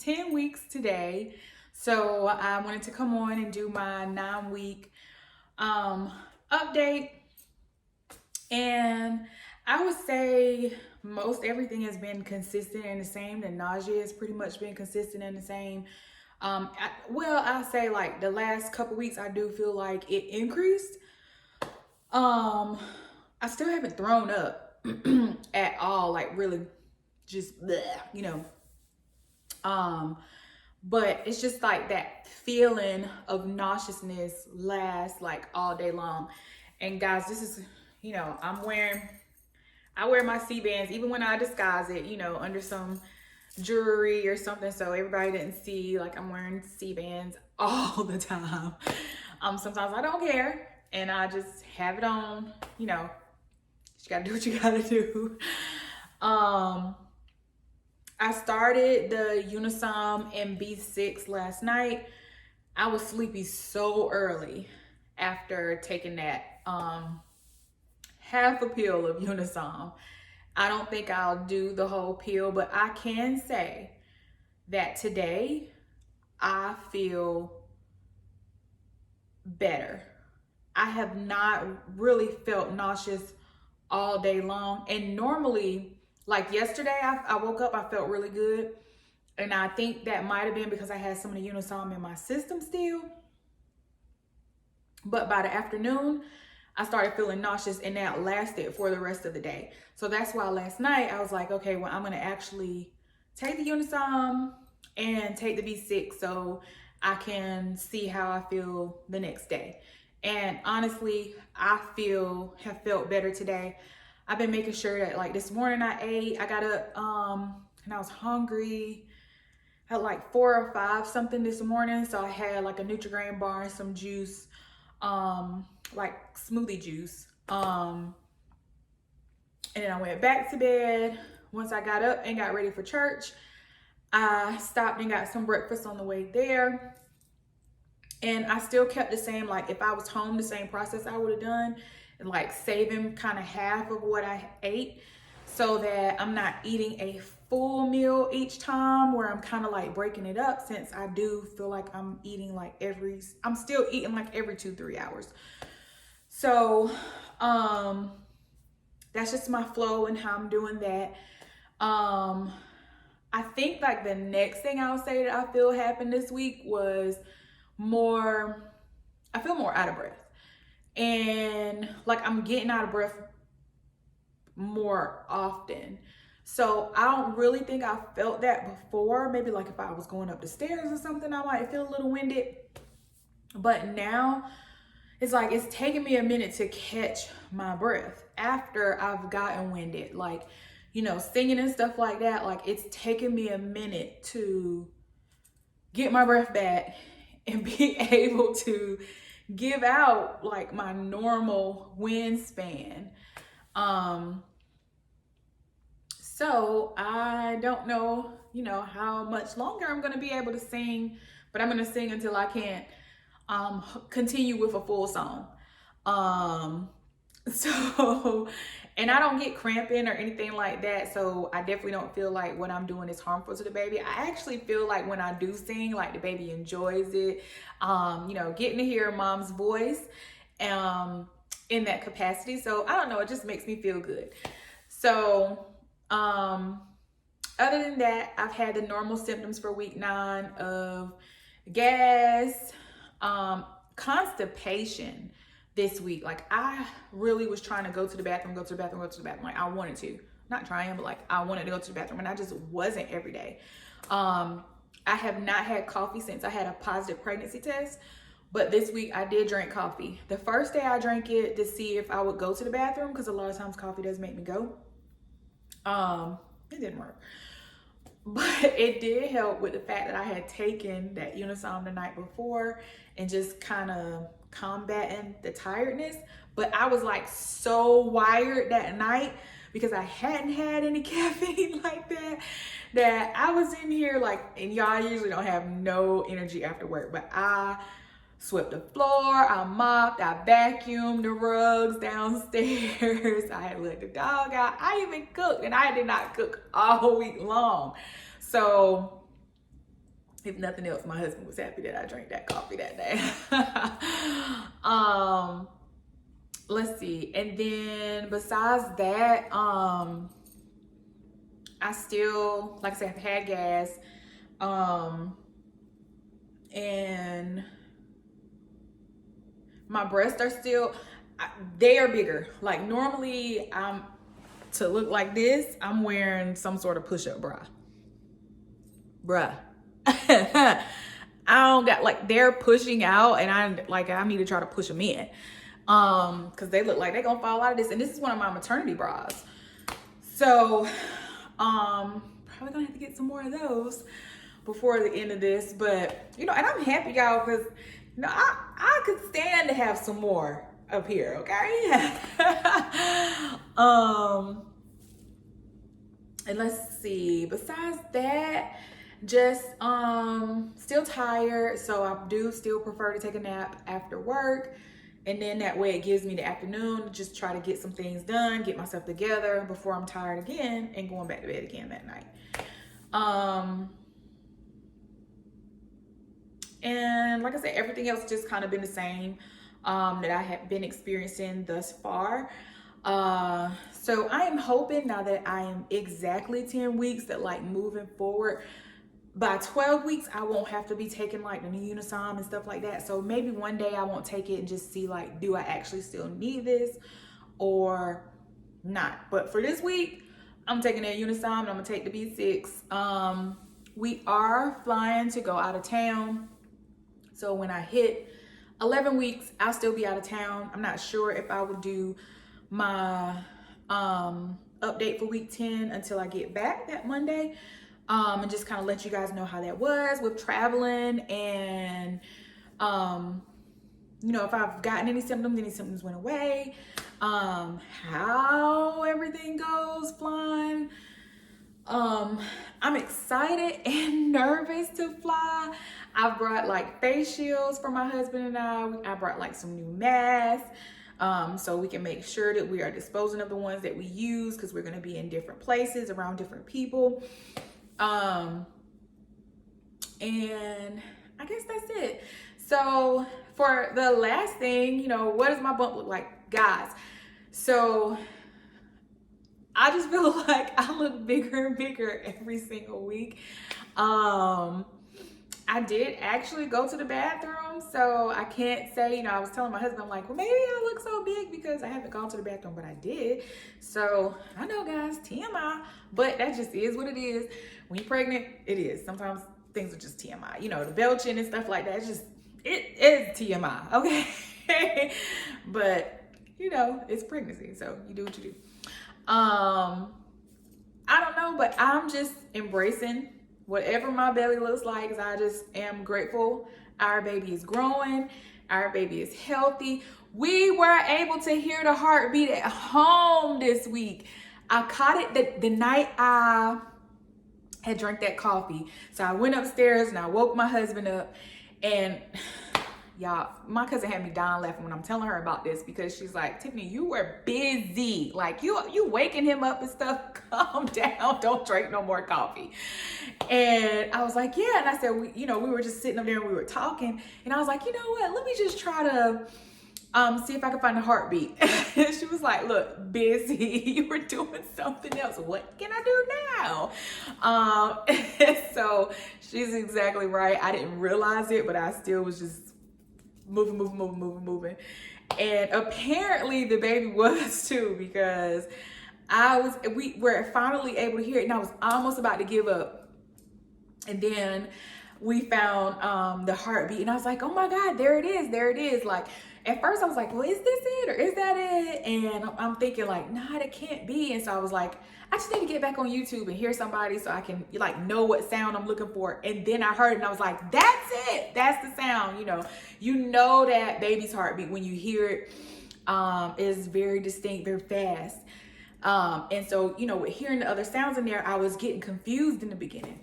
10 weeks today. So I wanted to come on and do my 9-week update. And I would say most everything has been consistent and the same. The nausea has pretty much been consistent and the same. I'll say like the last couple weeks, I do feel like it increased. I still haven't thrown up at all, like really just bleh, you know. But it's just like that feeling of nauseousness lasts like all day long. And guys, this is, I wear my C-bands even when I disguise it, under some jewelry or something, so everybody didn't see like I'm wearing C-bands all the time. Sometimes I don't care and I just have it on, you gotta do what you gotta do. I started the Unisom and B6 last night. I was sleepy so early after taking that half a pill of Unisom. I don't think I'll do the whole pill, but I can say that today I feel better. I have not really felt nauseous all day long. And normally, like yesterday, I woke up, I felt really good. And I think that might have been because I had some of the Unisom in my system still. But by the afternoon, I started feeling nauseous and that lasted for the rest of the day. So that's why last night I was like, okay, well, I'm gonna actually take the Unisom and take the B6 so I can see how I feel the next day. And honestly, I have felt better today. I've been making sure that like this morning I got up and I was hungry. Had like 4 or 5 something this morning. So I had like a Nutri-Grain bar and some juice, like smoothie juice. And then I went back to bed. Once I got up and got ready for church, I stopped and got some breakfast on the way there. And I still kept the same, like if I was home, the same process I would have done, and like saving kind of half of what I ate so that I'm not eating a full meal each time, where I'm kind of like breaking it up, since I do feel like I'm eating like I'm still eating like every 2-3 hours. So that's just my flow and how I'm doing that. I think like the next thing I'll say that I feel happened this week was I feel more out of breath. And like I'm getting out of breath more often. So I don't really think I felt that before. Maybe like if I was going up the stairs or something, I might feel a little winded. But now it's like it's taking me a minute to catch my breath after I've gotten winded. Like, singing and stuff like that. Like it's taking me a minute to get my breath back and be able to give out like my normal wingspan. So I don't know, how much longer I'm going to be able to sing, but I'm going to sing until I can't continue with a full song. And I don't get cramping or anything like that. So I definitely don't feel like what I'm doing is harmful to the baby. I actually feel like when I do sing, like the baby enjoys it. Getting to hear mom's voice in that capacity. So I don't know, it just makes me feel good. So other than that, I've had the normal symptoms for week 9 of gas, constipation this week. Like I really was trying to go to the bathroom. Like I wanted to, not trying, but like I wanted to go to the bathroom, and I just wasn't every day. I have not had coffee since I had a positive pregnancy test, but this week I did drink coffee. The first day I drank it to see if I would go to the bathroom, because a lot of times coffee does make me go. It didn't work, but it did help with the fact that I had taken that Unisom the night before and just kind of combating the tiredness. But I was like so wired that night because I hadn't had any caffeine like that I was in here like, and y'all usually don't have no energy after work, but I swept the floor, I mopped, I vacuumed the rugs downstairs, I had let the dog out, I even cooked, and I did not cook all week long. So If nothing else, my husband was happy that I drank that coffee that day. Let's see. And then besides that, I still, like I said, I've had gas. And my breasts are still, they are bigger. Like normally to look like this, I'm wearing some sort of push-up bra. Bruh. I don't got, like, they're pushing out and I need to try to push them in. Cause they look like they're gonna fall out of this. And this is one of my maternity bras. So, probably gonna have to get some more of those before the end of this. But, you know, and I'm happy, y'all, cause, you know, I could stand to have some more up here, okay? And let's see, besides that, just still tired, so I do still prefer to take a nap after work, and then that way it gives me the afternoon to just try to get some things done, get myself together before I'm tired again and going back to bed again that night. And like I said, everything else just kind of been the same that I have been experiencing thus far. So I am hoping now that I am exactly 10 weeks that, like, moving forward, by 12 weeks, I won't have to be taking like the new Unisom and stuff like that. So maybe one day I won't take it and just see, like, do I actually still need this or not? But for this week, I'm taking the Unisom and I'm gonna take the B6. We are flying to go out of town. So when I hit 11 weeks, I'll still be out of town. I'm not sure if I would do my update for week 10 until I get back that Monday. And just kind of let you guys know how that was with traveling and, you know, if I've gotten any symptoms went away, how everything goes flying. I'm excited and nervous to fly. I've brought like face shields for my husband and I brought like some new masks. So we can make sure that we are disposing of the ones that we use because we're going to be in different places around different people. And I guess that's it. So for the last thing, you know, what does my bump look like, guys? So I just feel like I look bigger and bigger every single week. I did actually go to the bathroom, so I can't say, you know, I was telling my husband, I'm like, well, maybe I look so big because I haven't gone to the bathroom, but I did. So I know, guys, TMI, but that just is what it is. When you're pregnant, it is. Sometimes things are just TMI. You know, the belching and stuff like that, it is TMI, okay? But, you know, it's pregnancy, so you do what you do. I don't know, but I'm just embracing whatever my belly looks like, because I just am grateful. Our baby is growing. Our baby is healthy. We were able to hear the heartbeat at home this week. I caught it the night I had drank that coffee. So I went upstairs and I woke my husband up, and y'all, my cousin had me dying laughing when I'm telling her about this, because she's like, Tiffany, you were busy. Like, you waking him up and stuff. Calm down. Don't drink no more coffee. And I was like, yeah. And I said, we were just sitting up there and we were talking. And I was like, you know what? Let me just try to see if I can find a heartbeat. And she was like, look, busy. You were doing something else. What can I do now? So she's exactly right. I didn't realize it, but I still was just moving. And apparently the baby was too, because we were finally able to hear it, and I was almost about to give up. And then we found the heartbeat, and I was like, oh my God, there it is. Like, at first I was like, well, is this it or is that it? And I'm thinking like, nah, that can't be. And so I was like, I just need to get back on YouTube and hear somebody so I can like know what sound I'm looking for. And then I heard it and I was like, that's it. That's the sound. You know that baby's heartbeat when you hear it is very distinct, very fast. And so, with hearing the other sounds in there, I was getting confused in the beginning.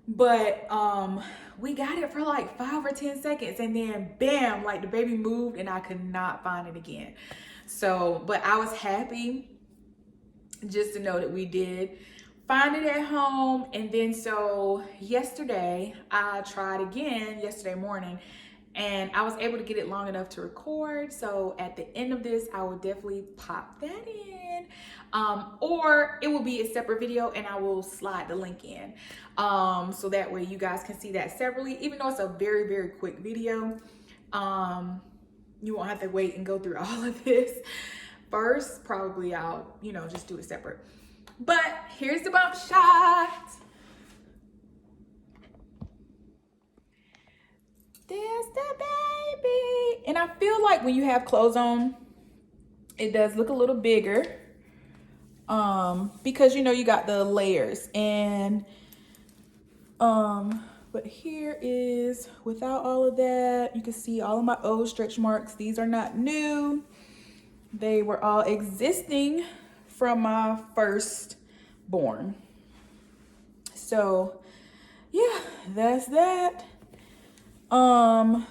But we got it for like 5 or 10 seconds, and then bam, like the baby moved and I could not find it again. So, but I was happy just to know that we did find it at home. And then so yesterday I tried again yesterday morning, and I was able to get it long enough to record. So at the end of this, I will definitely pop that in, or it will be a separate video and I will slide the link in, so that way you guys can see that separately, even though it's a very, very quick video. You won't have to wait and go through all of this first. Probably I'll, just do it separate. But here's the bump shot. There's the baby. And I feel like when you have clothes on, it does look a little bigger. Because you got the layers. And but here is without all of that. You can see all of my old stretch marks. These are not new. They were all existing from my first born. So yeah, that's that. And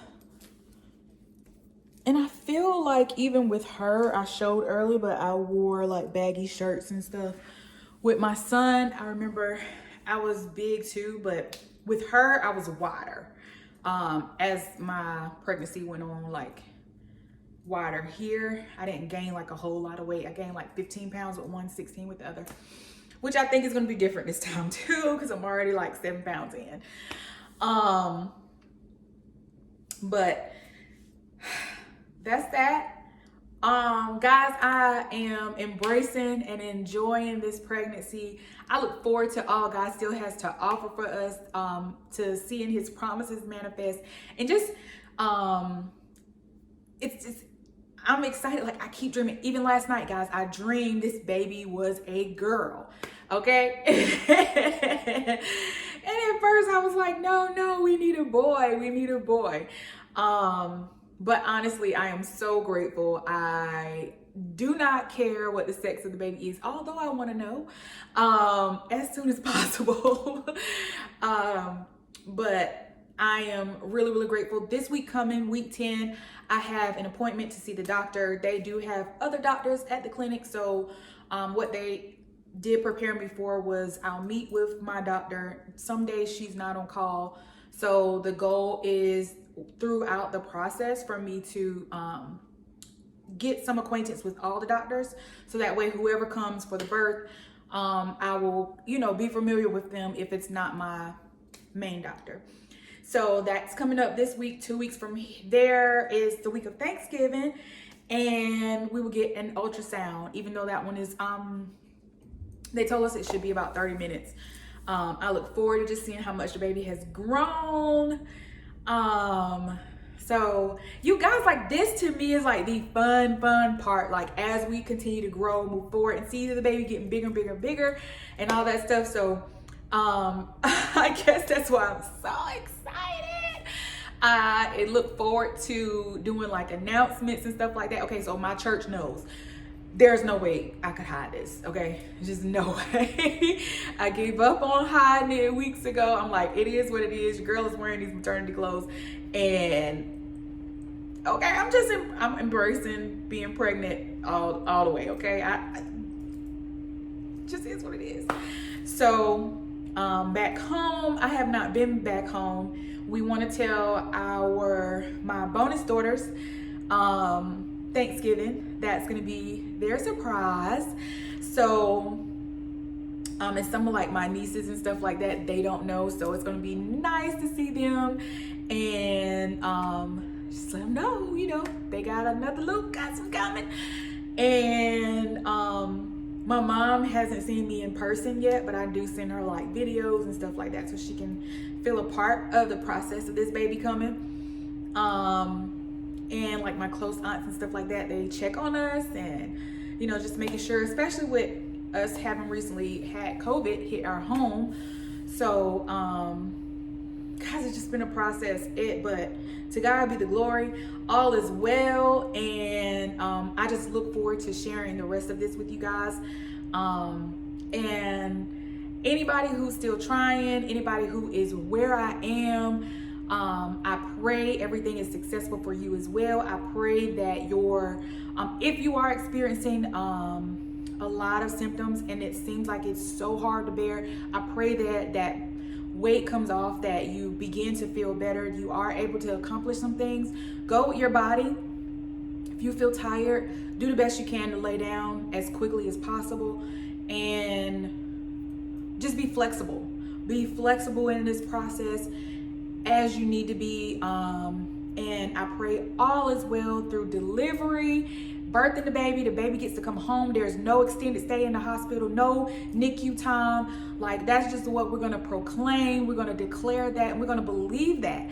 I feel like even with her, I showed earlier, but I wore like baggy shirts and stuff. With my son, I remember I was big too, but with her, I was wider. As my pregnancy went on, like wider here. I didn't gain like a whole lot of weight. I gained like 15 pounds with one, 16 with the other, which I think is going to be different this time too, because I'm already like 7 pounds in. But that's that. Guys, I am embracing and enjoying this pregnancy. I look forward to all God still has to offer for us, to seeing his promises manifest, and just, I'm excited. Like I keep dreaming. Even last night, guys, I dreamed this baby was a girl. Okay. And at first I was like, no, we need a boy. We need a boy. But honestly, I am so grateful. I do not care what the sex of the baby is, although I want to know, as soon as possible. But I am really, really grateful. This week coming, week 10, I have an appointment to see the doctor. They do have other doctors at the clinic. So what they did prepare me for was I'll meet with my doctor. Some days she's not on call. So the goal is throughout the process for me to get some acquaintance with all the doctors. So that way, whoever comes for the birth, I will, be familiar with them if it's not my main doctor. So that's coming up this week. 2 weeks from there is the week of Thanksgiving, and we will get an ultrasound, even though that one is, they told us it should be about 30 minutes. I look forward to just seeing how much the baby has grown. So you guys, like, this to me is like the fun part, like as we continue to grow, move forward, and see the baby getting bigger and bigger and bigger and all that stuff. So I guess that's why I'm so excited. I look forward to doing like announcements and stuff like that. Okay, so my church knows. There's no way I could hide this, okay? Just no way. I gave up on hiding it weeks ago. I'm like, it is what it is. Your girl is wearing these maternity clothes, and okay, I'm embracing being pregnant all the way, okay? I just is what it is. So back home, I have not been back home. We want to tell my bonus daughters Thanksgiving. That's gonna be their surprise. So and some of like my nieces and stuff like that, they don't know, so it's gonna be nice to see them and just let them know, they got another little cousin coming. And my mom hasn't seen me in person yet, but I do send her like videos and stuff like that so she can feel a part of the process of this baby coming. And like my close aunts and stuff like that, they check on us and, just making sure, especially with us having recently had COVID hit our home. So, guys, it's just been a process. But to God be the glory. All is well. And I just look forward to sharing the rest of this with you guys. And anybody who's still trying, anybody who is where I am, I pray everything is successful for you as well. I pray that if you are experiencing a lot of symptoms and it seems like it's so hard to bear, I pray that that weight comes off, that you begin to feel better, you are able to accomplish some things. Go with your body. If you feel tired, do the best you can to lay down as quickly as possible, and just be flexible. Be flexible in this process as you need to be. And I pray all is well through delivery, birthing the baby gets to come home. There's no extended stay in the hospital, no NICU time. Like, that's just what we're going to proclaim. We're going to declare that, and we're going to believe that.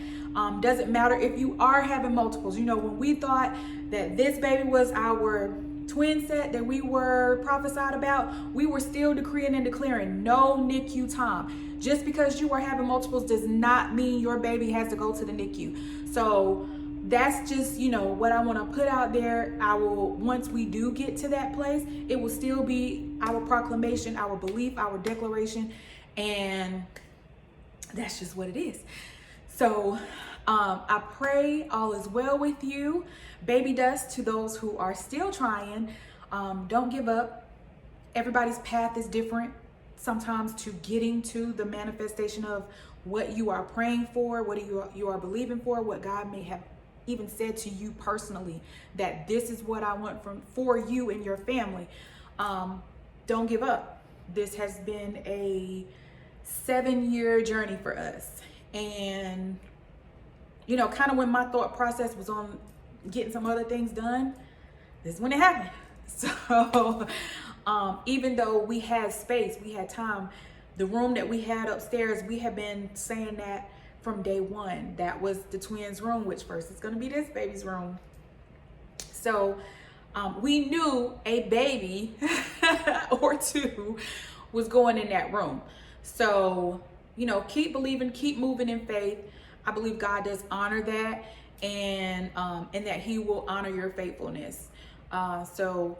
Doesn't matter if you are having multiples. You know, when we thought that this baby was our twin set that we were prophesied about, we were still decreeing and declaring no NICU time. Just because you are having multiples does not mean your baby has to go to the NICU. So that's just, you know, what I want to put out there. I will, once we do get to that place, it will still be our proclamation, our belief, our declaration, and that's just what it is. So I pray all is well with you. Baby dust to those who are still trying. Don't give up. Everybody's path is different sometimes to getting to the manifestation of what you are praying for, what you are believing for, what God may have even said to you personally, that this is what I want for you and your family. Don't give up. This has been a 7-year journey for us. And, you know, kind of when my thought process was on getting some other things done, this is when it happened. So even though we had space, we had time, the room that we had upstairs, we have been saying that from day one. That was the twins' room, which first is going to be this baby's room. So we knew a baby or two was going in that room. So, you know, keep believing, keep moving in faith. I believe God does honor that, and that he will honor your faithfulness. So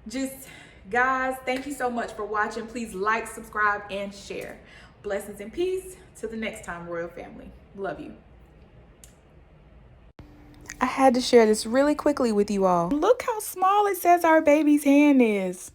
just, guys, thank you so much for watching. Please like, subscribe, and share. Blessings and peace. Till the next time, Royal Family. Love you. I had to share this really quickly with you all. Look how small it says our baby's hand is.